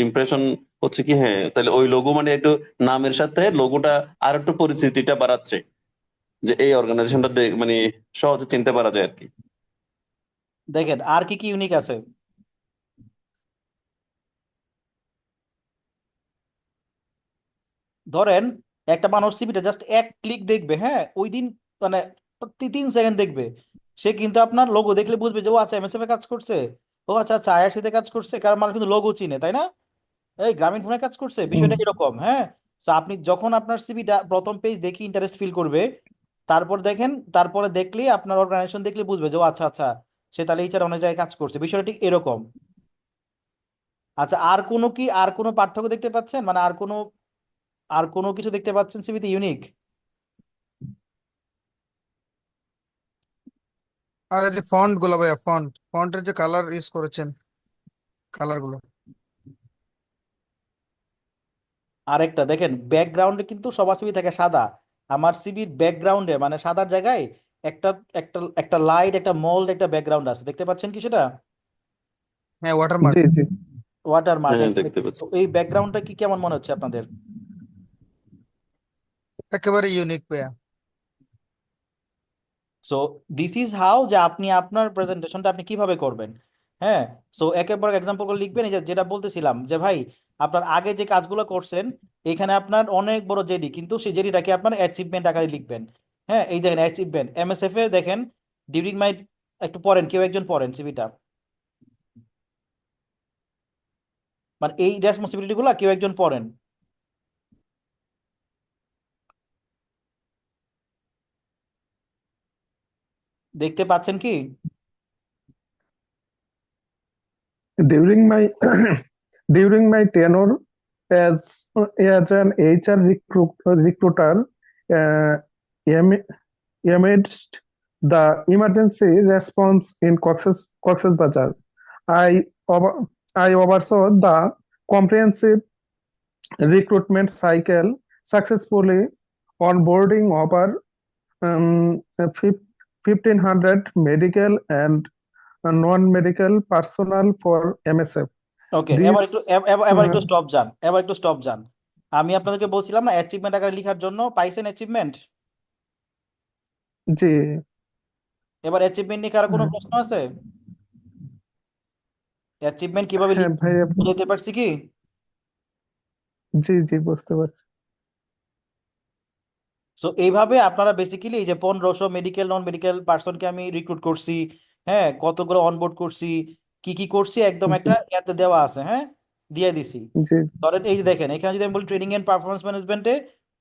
ইমপ্রেশন হচ্ছে কি, হ্যাঁ তাহলে ওই লোগো মানে একটু নামের সাথে লোগোটা আর একটু পরিচিতিটা বাড়াচ্ছে, যে এই অর্গানাইজেশনটা মানে সহজে চিনতে পারা যায় আর কি।
দেখেন আর কি কি ইউনিক আছে। ধরেন একটা মানুষ সিভিটা জাস্ট 1 ক্লিক দেখবে, হ্যাঁ, ওই দিন মানে 3 সেকেন্ড দেখবে, সে কিন্তু আপনার লোগো দেখলে বুঝবে যে ও আচ্ছা এমএসএফ এ কাজ করছে, ও আচ্ছা আচ্ছা আইআরসি তে কাজ করছে, কারণ মানুষ কিন্তু লোগো চিনে, তাই না? এই গ্রামীণ ফোনে কাজ করছে, বিষয়টা এরকম, হ্যাঁ। So আপনি যখন আপনার সিভিটা প্রথম পেজ দেখি ইন্টারেস্ট ফিল করবে, তারপর দেখেন, তারপরে দেখলে আপনার অর্গানাইজেশন দেখলে বুঝবে যে ও আচ্ছা আচ্ছা সে তাহলে এইচআর অনেক জায়গায় কাজ করছে, বিষয়টা ঠিক এরকম। আচ্ছা, আর কোনো পার্থক্য দেখতে পাচ্ছেন, মানে আর কোনো কিছু দেখতে পাচ্ছেন সিভিতে ইউনিক?
আর এই যে ফন্ট গুলো ভাইয়া, ফন্টের যে কালার ইউজ করেছেন, কালার গুলো।
আরেকটা দেখেন, ব্যাকগ্রাউন্ডে কিন্তু সবার সিভি থাকে সাদা, আমার সিবির ব্যাকগ্রাউন্ডে মানে সাদার জায়গায় একটা একটা একটা লাইট, একটা মোল্ড, একটা ব্যাকগ্রাউন্ড আছে, দেখতে পাচ্ছেন কি সেটা?
হ্যাঁ, ওয়াটারমার্ক।
জি জি।
ওয়াটারমার্ক,
হ্যাঁ, দেখতে
এক্স্যাক্টলি। সো
পাচ্ছি।
এই ব্যাকগ্রাউন্ডটা কি কেমন মনে হচ্ছে আপনাদের?
একেবারে ইউনিক ভাইয়া।
সো দিস ইজ হাউ, যে আপনি আপনার প্রেজেন্টেশনটা আপনি কিভাবে করবেন। হ্যাঁ। সো একের পর এক্সাম্পল করে লিখবেন। এই যে যেটা বলতেছিলাম যে ভাই, আপনার আগে যে কাজগুলো করছেন, এখানে আপনার অনেক বড় জেডি, কিন্তু সেই জেডিটাকে আপনার অ্যাচিভমেন্ট আকারে লিখবেন। হ্যাঁ, এই দেখেন অ্যাচিভমেন্ট এমএসএফ এ দেখেন, ডিউরিং মাই, একটু পড়েন, কেউ একজন পড়েন সিভিটা, মানে এই রেসপন্সিবিলিটি গুলা কেউ একজন পড়েন। দেখতে পাচ্ছেন কি?
During my during my tenure as an HR recruiter, uh, am- amidst the emergency response in Cox's Bazar, I I oversaw the comprehensive recruitment cycle, successfully onboarding over 1,500 medical and non-medical personnel for MSF.
ওকে, এবার একটু
This
এবার
uh,
একটু stop যান, এবার একটু stop যান। আমি আপনাদেরকে বলছিলাম না অ্যাচিভমেন্ট আকারে লেখার জন্য, পাইছেন অ্যাচিভমেন্ট?
জি
এবার অ্যাচিভমেন্ট নিয়ে কারো কোনো প্রশ্ন আছে? অ্যাচিভমেন্ট কিভাবে
হ্যাঁ
লিখবেন
ভাইয়া,
বুঝাইতে পারছি কি?
জি জি বুঝতে পারছি।
সো এইভাবে আপনারা বেসিক্যালি এই যে 1500 মেডিকেল নন মেডিকেল পার্সনকে আমি রিক্রুট করছি, হ্যাঁ, কতগুলো অনবোর্ড করছি, কি কি করছি, একদম
জি
একটা ইয়াতে দেওয়া আছে, হ্যাঁ, দিয়ে দিছি।
জি
ধরেন এই যে দেখেন, এখানে যদি আমি বলি ট্রেনিং এন্ড পারফরমেন্স ম্যানেজমেন্টে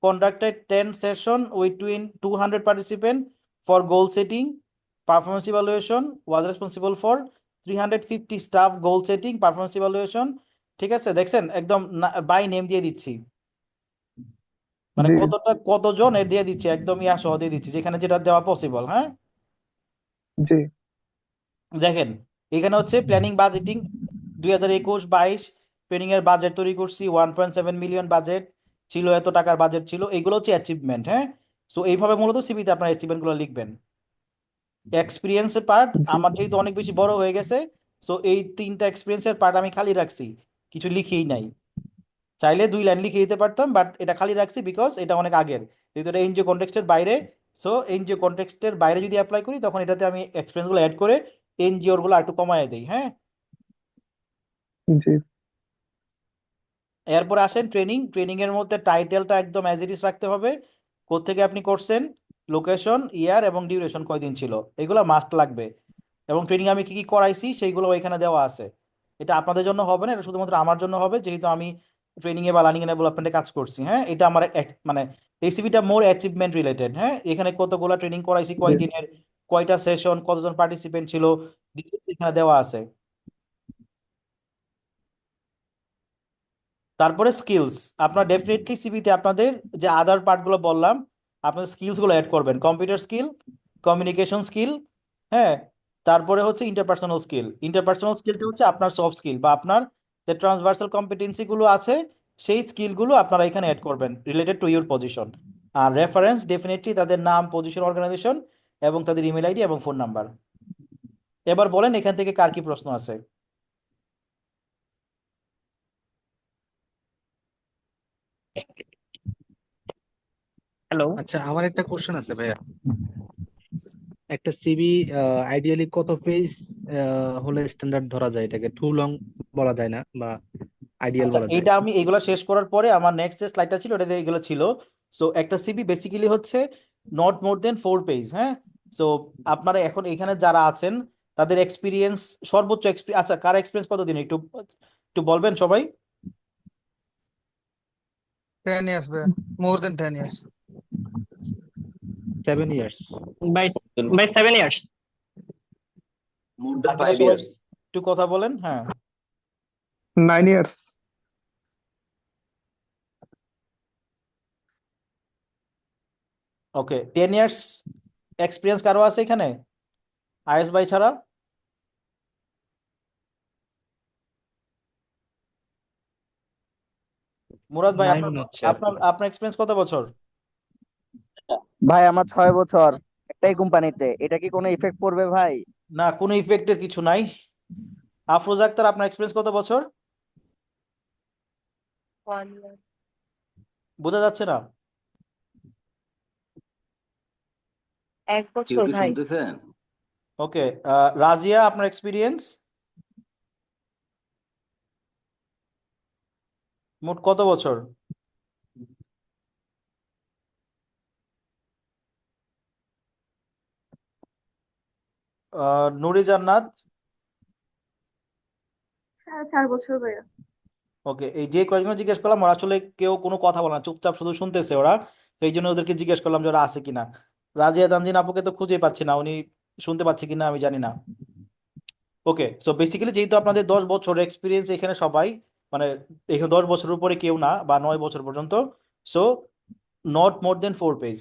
conducted 10 session with 200 participant for goal setting, performance evaluation, was responsible for 350 staff goal setting, performance evaluation. ঠিক আছে, দেখছেন একদম বাই নেম দিয়ে দিচ্ছি, মানে
জি
কতজন এর দিয়ে দিচ্ছি, একদম ইয়া সহ দিয়ে দিচ্ছি, যেখানে যেটা দেওয়া পসিবল। হ্যাঁ,
জি
দেখেন এখানে হচ্ছে প্ল্যানিং বাজেটিং 2021-22 ট্রেনিং এর বাজেট তৈরি করছি, 1.7 মিলিয়ন বাজেট ছিল, এত টাকার বাজেট ছিল, এইগুলো হচ্ছে অ্যাচিভমেন্ট। হ্যাঁ। সো এইভাবে মূলত সিভিতে আপনার অ্যাচিভমেন্ট গুলো লিখবেন। এক্সপিরিয়েন্সের পার্ট
জি
আমার যেহেতু অনেক বেশি বড় হয়ে গেছে, সো এই 3টা এক্সপিরিয়েন্সের পার্ট আমি খালি রাখছি, কিছু লিখেই নাই। চাইলে 2 লাইন লিখে দিতে পারতাম, বাট এটা খালি রাখছি বিকজ এটা অনেক আগের, যেহেতু এটা এনজিও কনটেক্সটের বাইরে। সো এনজিও কনটেক্সটের বাইরে যদি অ্যাপ্লাই করি, তখন এটাতে আমি এক্সপিরিয়েন্স গুলো অ্যাড করে এনজিওর গুলো একটু কমায় দিই। হ্যাঁ।
জি
এরপর আসেন ট্রেনিং। ট্রেনিং এর মধ্যে টাইটেলটা একদম অ্যাজ ইট ইজ রাখতে হবে, কোত্থেকে আপনি করছেন, লোকেশন, ইয়ার এবং ডিউরেশন কয়দিন ছিল, এগুলো মাস্ট লাগবে। এবং ট্রেনিং আমি কি কি করাইছি সেইগুলো এখানে দেওয়া আছে। এটা আপনাদের জন্য হবে না, এটা শুধুমাত্র আমার জন্য হবে, যেহেতু আমি ট্রেনিং এ বা লার্নিং এন্ড ডেভেলপমেন্টে কাজ করছি। হ্যাঁ, এটা আমার মানে রেসিপিটা মোর অ্যাচিভমেন্ট রিলেটেড। হ্যাঁ, এখানে কতগুলো ট্রেনিং করাইছি,
জি
কয়দিনের, কয়টা সেশন, কতজন পার্টিসিপেন্ট ছিল, ডিটেলস এখানে দেওয়া আছে। তারপরে স্কিলস, আপনার ডেফিনেটলি সিভিতে আপনাদের যে আদার পার্টগুলো বললাম, আপনাদের স্কিলসগুলো অ্যাড করবেন, কম্পিউটার স্কিল, কমিউনিকেশন স্কিল। হ্যাঁ। তারপরে হচ্ছে ইন্টারপার্সোনাল স্কিল। ইন্টারপার্সোনাল স্কিলটা হচ্ছে আপনার সফট স্কিল বা আপনার যে ট্রান্সভার্সাল কম্পিটেন্সিগুলো আছে, সেই স্কিলগুলো আপনারা এখানে অ্যাড করবেন রিলেটেড টু ইউর পজিশন। আর রেফারেন্স ডেফিনেটলি তাদের নাম, পজিশন, অর্গানাইজেশন এবং তাদের ইমেল আইডি এবং ফোন নাম্বার। এবার বলেন এখান থেকে কার কি প্রশ্ন আছে?
হ্যালো।
আচ্ছা, আমার একটা কোশ্চেন আছে ভাইয়া। একটা সিভি আইডিয়ালি কত পেজ হলে স্ট্যান্ডার্ড ধরা যায়? এটাকে টু লং বলা যায় না, বা আইডিয়াল
আচ্ছা,
বলা যায়?
এইটা আমি এগুলো শেষ করার পরে আমার নেক্সট যে স্লাইডটা ছিল ওটাতে এগুলো ছিল। সো একটা সিভি বেসিক্যালি হচ্ছে নট মোর দেন 4 পেজ। হ্যাঁ। সো আপনারা এখন এখানে যারা আছেন, তাদের এক্সপিরিয়েন্স, সর্বোচ্চ এক্সপিরিয়েন্স, আচ্ছা কার এক্সপিরিয়েন্স কতদিন একটু একটু বলবেন সবাই?
10 years ভাইয়া, মোর দেন 10 years।
7 years.
Bye bye 7 years.
More than
বাকিরা
five
সবাই
years.
একটু কথা বলেন। হ্যাঁ।
9 years।
ওকে, 10 ইয়ার্স এক্সপিরিয়েন্স কারো আছে এখানে, আইএস ভাই ছাড়া? মুরাদ ভাই,
নাই
আপনার
মনে হচ্ছে আর কি।
আপনার আপনার এক্সপিরিয়েন্স কত বছর?
ভাই আমার 6 বছর একটাই কোম্পানিতে, এটা কি কোনো ইফেক্ট পড়বে ভাই?
না, কোনো ইফেক্টের কিছু নাই। আফরোজ আক্তার, আপনার এক্সপিরিয়েন্স কত বছর?
1 year।
বোঝা যাচ্ছে না।
1 বছর ভাই।
ওকে, রাজিয়া, আপনার এক্সপিরিয়েন্স মোট কত বছর? নুরি জান্নাত?
4.5 বছর ভাইয়া।
ওকে, এই যে কয়েকজন জিজ্ঞেস করলাম ওরা আসলে কেউ কোনো কথা বলে না, চুপচাপ শুধু শুনতেছে ওরা, সেই জন্য ওদেরকে জিজ্ঞেস করলাম যে ওরা আছে কিনা। রাজিয়া তানজিন আপুকে তো খুঁজে পাচ্ছি না, উনি শুনতে পাচ্ছে কিনা আমি জানি না। ওকে, সো বেসিক্যালি যেহেতু আপনাদের 10 বছর এক্সপিরিয়েন্স এখানে সবাই, মানে এখানে 10 বছরের উপরে কেউ না, বা 9 বছর পর্যন্ত, so not more than 4 page.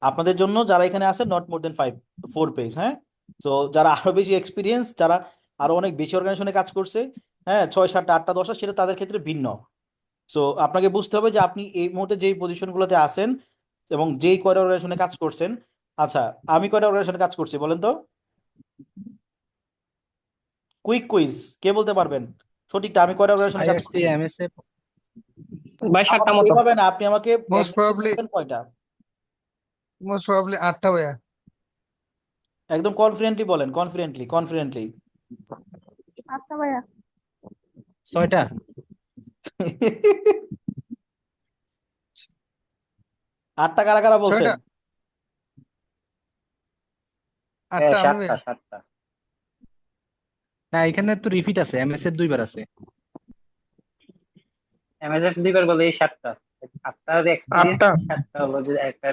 আপনাদের জন্য যারা এখানে আছে নট মোর দেন 4 পেজ, হ্যাঁ। তো যারা আরো বেশি এক্সপিরিয়েন্স, যারা আরো অনেক বেশি অর্গানাইজেশনে কাজ করছে, হ্যাঁ, 6, 7, 8টা 10টা, সেটা তাদের ক্ষেত্রে ভিন্ন। সো আপনাকে বুঝতে হবে যে আপনি এই মুহূর্তে যেই পজিশনগুলোতে আছেন এবং যেই কয়টা অর্গানাইজেশনে কাজ করছেন। আচ্ছা, আমি কয়টা অর্গানাইজেশনে কাজ করছি বলেন তো? কুইক কুইজ, কে বলতে পারবেন সঠিকটা? আমি কয়টা অর্গানাইজেশনে কাজ
আইআরসি,
করছি?
এমএসএফ।
ভাই 7টা মতো।
এভাবে না, আপনি আমাকে
মোস্ট
exactly
প্রবাবলি
বলবেন কয়টা।
8টা ভাইয়া।
একদম কনফিডেন্টলি বলেন, কনফিডেন্টলি।
আচ্ছা ভাইয়া।
6টা।
8টা কারা কারা বলছেন?
6টা। 8টা আমি ভাইয়া।
7টা।
না, এখানে তো রিপিট আছে, এমএসএফ 2বার আছে।
এমএসএফ 2বার বলে এই 7টা। 8টার এক্সপিরিয়েন্স,
8টা।
7টা হলো যে একটা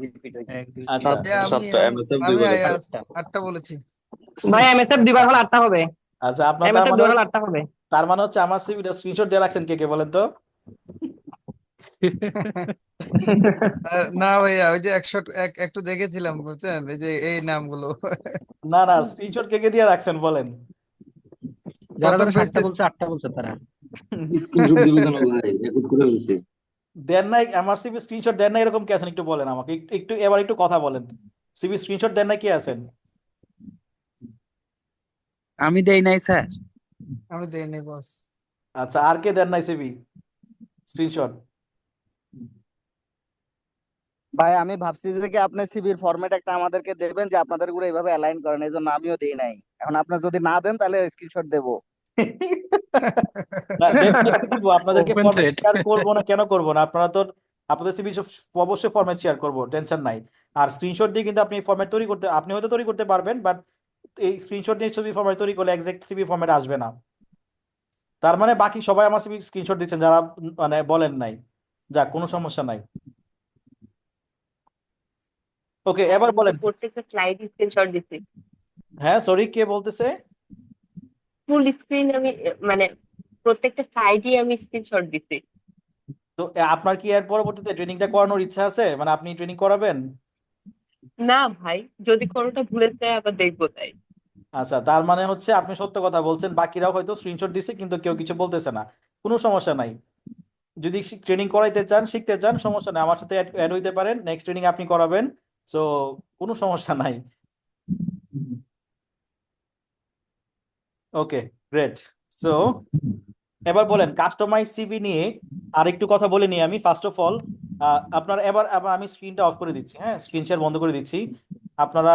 রিপিট হয়েছে।
1 2 3
আচ্ছা,
ভাইয়া,
4
আমি
7টা,
আমি
এমএসএফ
আমি
2বার আছে।
8টা বলেছি।
ভাই এমএসএফ 2বার হলে 8টা হবে।
আচ্ছা, আপনার
এমএসএফ 2বার হলে 8টা হবে।
তার মানে হচ্ছে আমার সিভিটা স্ক্রিনশট দিয়ে রাখছেন, কে কে বলেন তো?
না ভাইয়া, ওই যে একটু দেখেছিলাম বুঝছেন, এই যে এই নামগুলো।
না না, স্ক্রিনশট কে কে দিয়ে রাখছেন বলেন।
যারা
প্রথম
যারা 7টা
পেজে
বলছে, 8টা বলছে তারা।
স্ক্রিনশট দিবে কেন ভাই? রেকর্ড করে ফেলছি।
দেন নাই আমার সিভি স্ক্রিনশট দেন নাই, এরকম কে আছেন একটু বলেন আমাকে, একটু এবার একটু কথা বলেন। সিভি স্ক্রিনশট দেন নাই কে আছেন?
আমি দেই নাই স্যার।
আমি দেইনি বস।
আচ্ছা, আর কে দেন নাই সিভি স্ক্রিনশট?
ভাই আমি ভাবছি যে কি আপনি সিভির ফরম্যাট একটা আমাদেরকে দেবেন, যে আপনাদের গুলো এইভাবে অ্যালাইন করেন, এই জন্য আমিও দেই নাই। এখন আপনি যদি না দেন তাহলে স্ক্রিনশট দেবো।
না, ডেফিনেটলি দিব আপনাদেরকে,
ওপেন
ফরম্যাট
থ্রেড।
শেয়ার করবো না, কেন করবো না? আপনারা তো আপনাদের সিভি অবশ্যই ফরম্যাট শেয়ার করবো, টেনশন নাই। আর স্ক্রিনশট দিয়ে কিন্তু আপনি ফরম্যাট তৈরি করতে, আপনি হয়তো তৈরি করতে পারবেন, বাট এই স্ক্রিনশট দিয়ে ছবি ফরম্যাট তৈরি করলে এক্সাক্ট সিভি ফরম্যাট আসবে না। তার মানে বাকি সবাই আমার সিভি স্ক্রিনশট দিচ্ছেন, যারা মানে বলেন নাই। যাক, কোনো সমস্যা নাই। ওকে, এবার
আমি তো
বলেন।
প্রত্যেকটা স্লাইড স্ক্রিনশট দিছি।
হ্যাঁ, সরি, কে বলতেছে?
ফুল স্ক্রিন আমি মানে প্রত্যেকটা সাইডই আমি স্ক্রিনশট দিছি।
তো আপনার কি এর পরবর্তীতে ট্রেনিংটা করানোর ইচ্ছা আছে, মানে আপনি ট্রেনিং করাবেন?
না ভাই, যদি কোনোটা ভুলে যায় আবার দেখবো তাই।
আচ্ছা, তার মানে হচ্ছে আপনি সত্য কথা বলছেন, বাকিরাও হয়তো স্ক্রিনশট দিছে কিন্তু কেউ কিছু বলতেছে না। কোনো সমস্যা নাই, যদি ট্রেনিং করাইতে চান, শিখতে চান, সমস্যা নাই, আমার সাথে অ্যাড হইতে পারেন, নেক্সট ট্রেনিং আপনি করাবেন। সো কোনো সমস্যা নাই। ওকে, গ্রেট। সো এবার বলেন কাস্টমাইজ সিভি নিয়ে আরেকটু কথা বলে নিই আমি। ফার্স্ট অফ অল, আপনার এবার আবার আমি স্ক্রিনটা অফ করে দিচ্ছি, হ্যাঁ, স্ক্রিন শেয়ার বন্ধ করে দিচ্ছি। আপনারা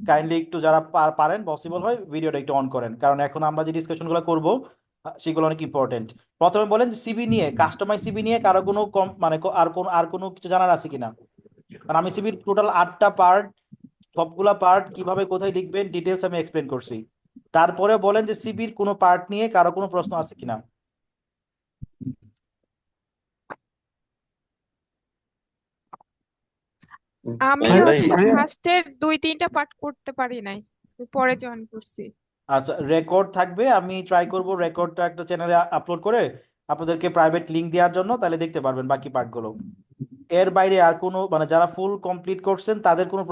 কাইন্ডলি একটু, যারা পারেন, পসিবল হয় ভিডিওটা একটু অন করেন, কারণ এখন আমরা যে ডিসকাশনগুলো করব সেগুলো অনেক ইম্পর্টেন্ট। প্রথমে বলেন সিভি নিয়ে, কাস্টমাইজ সিভি নিয়ে কারো কোনো কম মানে আর কোনো কিছু জানার আছে কিনা? কারণ আমি সিভির টোটাল 8টা পার্ট, সবগুলা পার্ট কিভাবে কোথায় লিখবেন ডিটেলস আমি এক্সপ্লেন করছি। তারপরে বলেন যে সিভির কোনো পার্ট নিয়ে কারো কোনো প্রশ্ন আছে কিনা।
আমি
ভাই
হচ্ছে ফার্স্টের 2-3টা পার্ট করতে পারি নাই, পরে জয়েন করছি।
আচ্ছা, রেকর্ড থাকবে, আমি ট্রাই করব রেকর্ডটা একটা চ্যানেলে আপলোড করে আপনাদেরকে প্রাইভেট লিংক দেওয়ার জন্য, তাহলে দেখতে পারবেন বাকি পার্টগুলো। এর বাইরে আর কোনো, মানে যারা ফুল কমপ্লিট করছেন তাদের কোনো